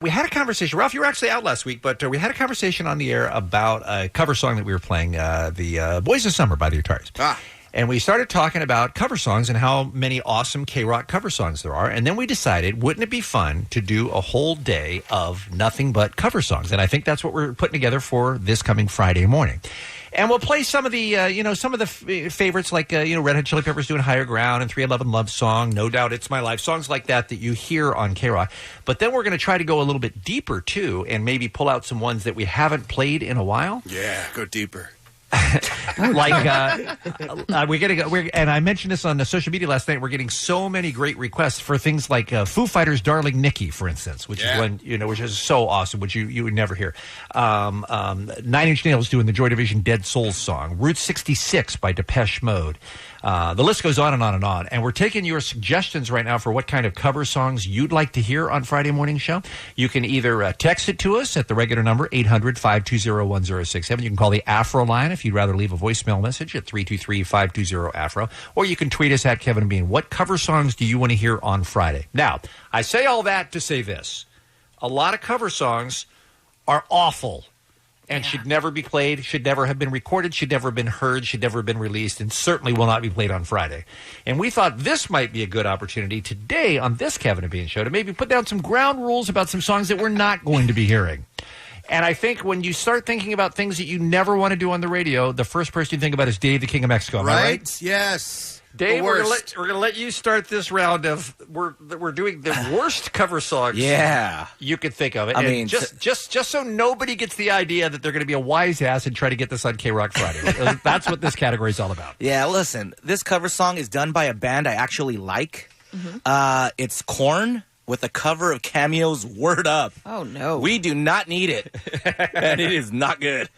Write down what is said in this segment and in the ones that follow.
we had a conversation. Ralph, you were actually out last week, but we had a conversation on the air about a cover song that we were playing, the Boys of Summer by the Guitars. And we started talking about cover songs and how many awesome KROQ cover songs there are. And then we decided, wouldn't it be fun to do a whole day of nothing but cover songs? And I think that's what we're putting together for this coming Friday morning. And we'll play some of the, favorites like, Red Hot Chili Peppers doing Higher Ground and 311 Love Song, No Doubt It's My Life, songs like that you hear on KROQ. But then we're going to try to go a little bit deeper, too, and maybe pull out some ones that we haven't played in a while. Yeah, go deeper. Like and I mentioned this on the social media last night. We're getting so many great requests for things like Foo Fighters' "Darling Nikki," for instance, which is one which is so awesome, which you would never hear. 9 Inch Nails doing the Joy Division "Dead Souls" song, Route 66 by Depeche Mode. The list goes on and on and on. And we're taking your suggestions right now for what kind of cover songs you'd like to hear on Friday morning show. You can either text it to us at the regular number, 800-520-1067. You can call the Afro line if you'd rather leave a voicemail message at 323-520-AFRO. Or you can tweet us at Kevin and Bean. What cover songs do you want to hear on Friday? Now, I say all that to say this. A lot of cover songs are awful. And should never be played, should never have been recorded, should never have been heard, should never have been released, and certainly will not be played on Friday. And we thought this might be a good opportunity today on this Kevin and Bean show to maybe put down some ground rules about some songs that we're not going to be hearing. And I think when you start thinking about things that you never want to do on the radio, the first person you think about is Dave, the King of Mexico. Am I right? Yes. Dave, we're going to let you start this round of we're doing the worst cover songs. You could think of it. I mean, just so nobody gets the idea that they're going to be a wise ass and try to get this on KROQ Friday. That's what this category is all about. Yeah, listen, this cover song is done by a band I actually like. It's Korn with a cover of Cameo's "Word Up." Oh no, we do not need it, and it is not good.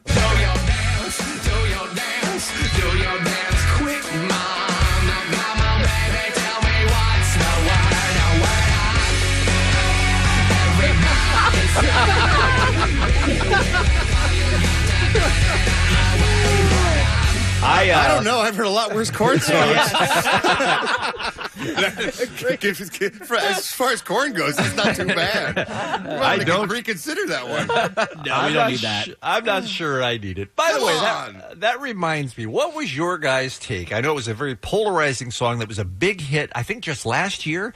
Do your dance, do your dance, do your dance, quick, mom. I don't know. I've heard a lot worse Korn songs. As far as Korn goes, it's not too bad. I don't reconsider that one. No, we don't need that. I'm not sure I need it. By the way, that reminds me. What was your guys' take? I know it was a very polarizing song that was a big hit, I think just last year.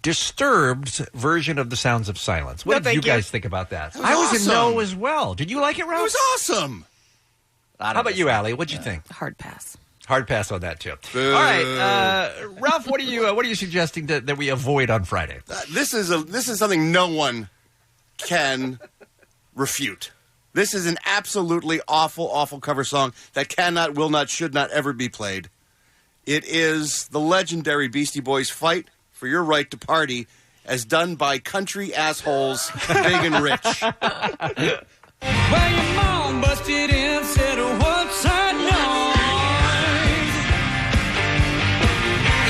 Disturbed's version of The Sounds of Silence. What did you guys think about that? I was a no as well. Did you like it, Ralph? It was awesome. How about you, Allie? What'd you think? Hard pass. Hard pass on that, too. All right. Ralph, what are you suggesting that we avoid on Friday? This is something no one can refute. This is an absolutely awful, awful cover song that cannot, will not, should not ever be played. It is the legendary Beastie Boys' "Fight for Your Right to Party," as done by country assholes Big and Rich. Well, your mom busted in, said, "What's that noise?"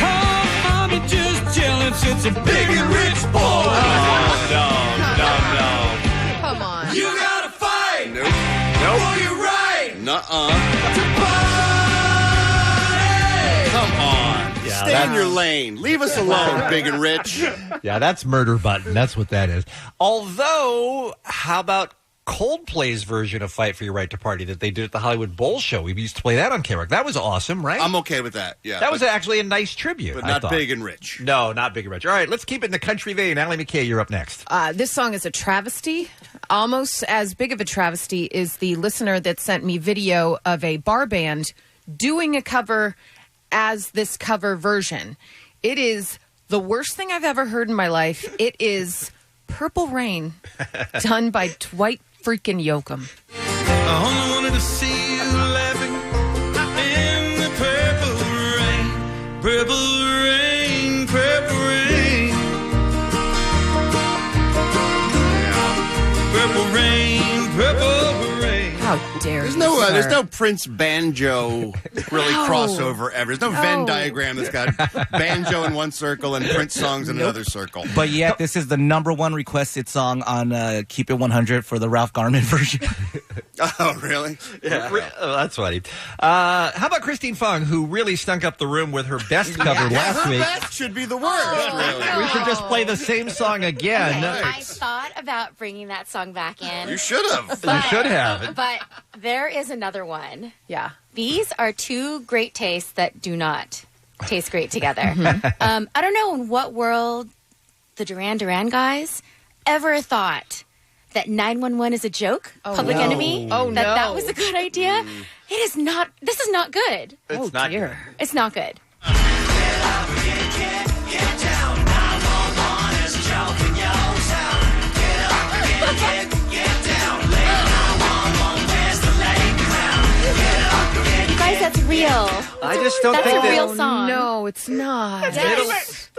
Oh, mommy just jealous, it's a Big and Rich boy. No. Come on. You gotta fight. Nope. For your right. Nuh-uh. To party. Come on. Stay in your lane. Leave us alone, Big and Rich. Yeah, that's Murder Button. That's what that is. Although, how about Coldplay's version of "Fight for Your Right to Party" that they did at the Hollywood Bowl show? We used to play that on KROQ. That was awesome, right? I'm okay with that, yeah. That was actually a nice tribute, but I not thought. Big and Rich. No, not Big and Rich. All right, let's keep it in the country vein. Allie McKay, you're up next. This song is a travesty. Almost as big of a travesty is the listener that sent me video of a bar band doing a cover as this cover version. It is the worst thing I've ever heard in my life. It is "Purple Rain," done by Dwight freaking Yoakam. I only wanted to see you laughing in the purple rain. Purple rain, purple rain. Purple rain, purple rain. Oh, How dare There's you, no sir. there's no Prince banjo really crossover ever. There's no Venn diagram that's got banjo in one circle and Prince songs in another circle. But yet, this is the #1 requested song on Keep It 100 for the Ralph Garman version. Oh, really? Yeah. Oh, that's funny. How about Christine Fong, who really stunk up the room with her best cover last Her week? best should be the worst, really. We should just play the same song again. Okay, I thought about bringing that song back in. You should have. You should have. But there is another one. Yeah. These are two great tastes that do not taste great together. I don't know in what world the Duran Duran guys ever thought that 911 is a joke, Public no. Enemy, Oh, that no. was a good idea. It is not. This is not good. It's not dear. It's not good. You guys, that's real. I just don't That's think a that real song. No, it's not. Yes.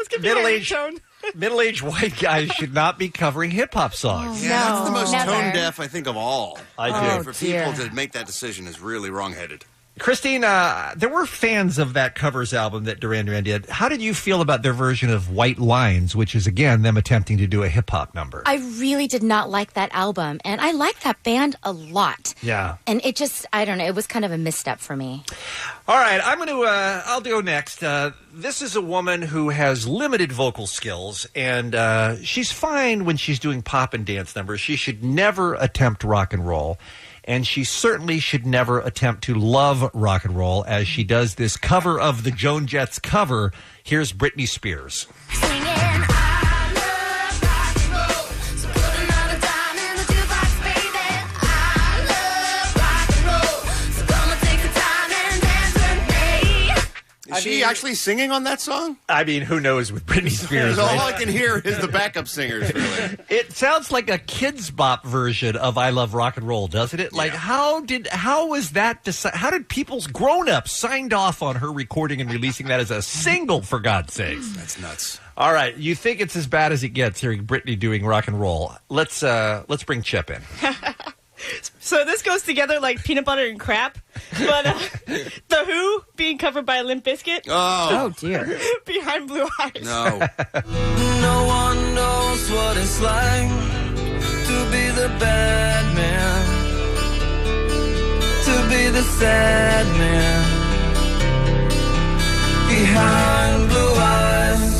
middle-aged white guys should not be covering hip-hop songs. Yeah, that's the most never. tone deaf, I think, of all. I do. For dear. people to make that decision is really wrong-headed. Christine, there were fans of that covers album that Duran Duran did. How did you feel about their version of White Lines, which is, again, them attempting to do a hip-hop number? I really did not like that album, and I like that band a lot. Yeah. And it just, I don't know, it was kind of a misstep for me. All right, I'll go next. This is a woman who has limited vocal skills, and she's fine when she's doing pop and dance numbers. She should never attempt rock and roll. And she certainly should never attempt to love rock and roll as she does this cover of the Joan Jets cover. Here's Britney Spears. Is she actually singing on that song? I mean, who knows with Britney Spears, All right? I can hear is the backup singers, really. It sounds like a Kids Bop version of I Love Rock and Roll, doesn't it? Like, how was that how did people's grown-ups signed off on her recording and releasing that as a single, for God's sakes? That's nuts. All right, you think it's as bad as it gets hearing Britney doing rock and roll. Let's bring Chip in. So this goes together like peanut butter and crap. But The Who being covered by Limp Bizkit Oh, dear. behind Blue Eyes. no. No one knows what it's like to be the bad man, to be the sad man behind blue eyes.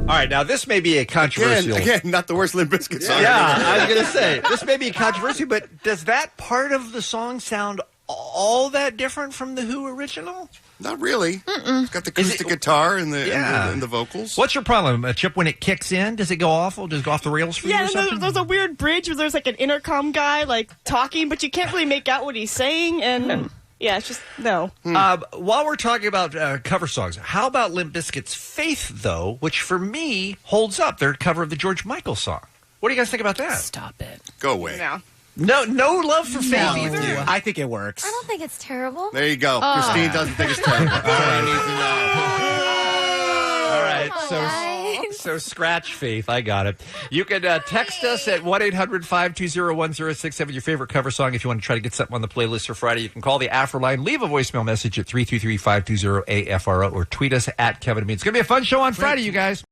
All right, now this may be a controversial... Again, not the worst Limp Bizkit song. Yeah, I was going to say, this may be a controversy, but does that part of the song sound all that different from the Who original? Not really. It's got the acoustic guitar and the, Yeah. and the vocals. What's your problem, Chip? When it kicks in, does it go awful? Does it go off the rails for you or Yeah, and something? there's a weird bridge where there's like an intercom guy like talking, but you can't really make out what he's saying. And yeah, it's just no. While we're talking about cover songs, how about Limp Bizkit's Faith, though, which for me holds up their cover of the George Michael song? What do you guys think about that? Stop it. Go away. No. No love for Faith either? I think it works. I don't think it's terrible. There you go. Christine doesn't think it's terrible. That's all I need to know. All right, Guys. so scratch Faith. I got it. You can text us at 1-800-520-1067, your favorite cover song. If you want to try to get something on the playlist for Friday, you can call the Afro line, leave a voicemail message at 333-520-AFRO, or tweet us at Kevin and Me. It's going to be a fun show on Friday, you guys.